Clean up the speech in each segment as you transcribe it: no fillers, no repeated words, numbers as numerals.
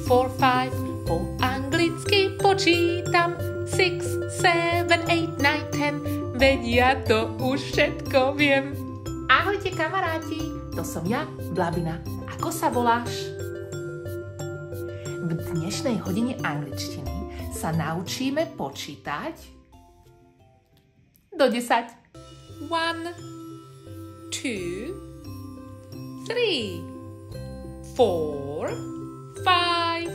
5. Po anglicky počítam 6, 7, 8, 9, 10. Veď ja to už všetko viem. Ahojte kamaráti, to som ja, Blabina. Ako sa voláš? V dnešnej hodine angličtiny sa naučíme počítať do 10. 1, 2, 3, 4, 5,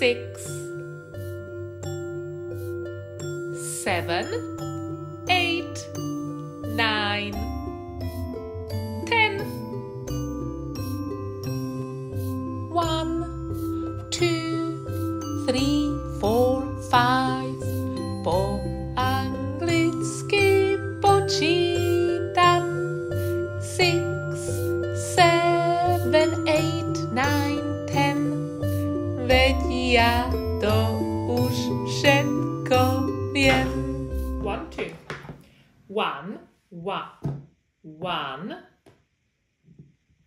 6, 7, 8, 9, 10. 1, 2, 3, 4, 5. Po anglicky počítam 6, 7, 8, 9, 10. Veď ja to už všetko viem. 1, 2. 1, 2,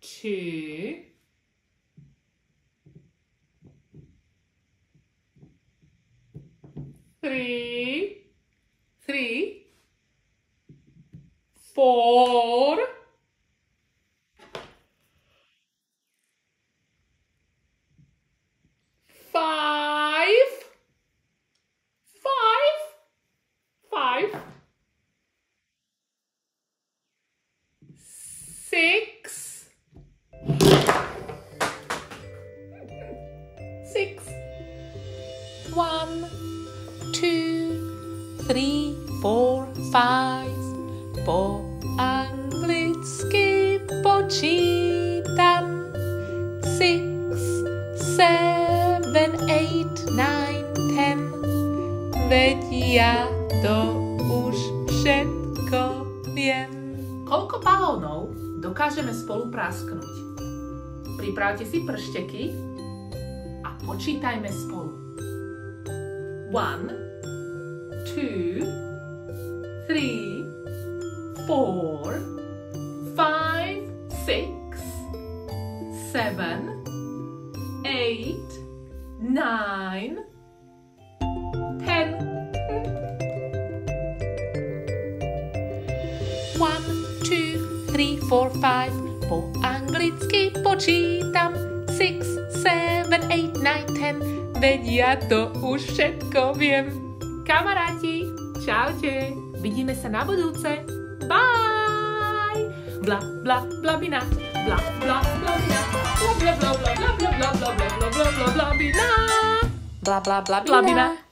3, 4, 5, 6, 1, 2, 3, 4, 5. Po anglicky počítam 6, 7, 8, 9, 10. Veď ja to už všetko viem. Koľko balónov dokážeme spolu prasknúť? Pripravte si pršteky a počítajme spolu. 1, 2, 3, 4, 5, 6, 7, 8, 9, 10. 1, 2, 3, 4, 5. Po anglicky počítam 6, 7, 8, 9, 10. Veď ja to už všetko viem. Kamaráti, čaute. Vidíme sa na budúce. Bye! Bla, bla, blabina. Bla, bla, blabina. Bla, bla, bla, bla, bla, bla, bla, bla, bla, bla, bla, blabina. Bla, bla, bla, blabina.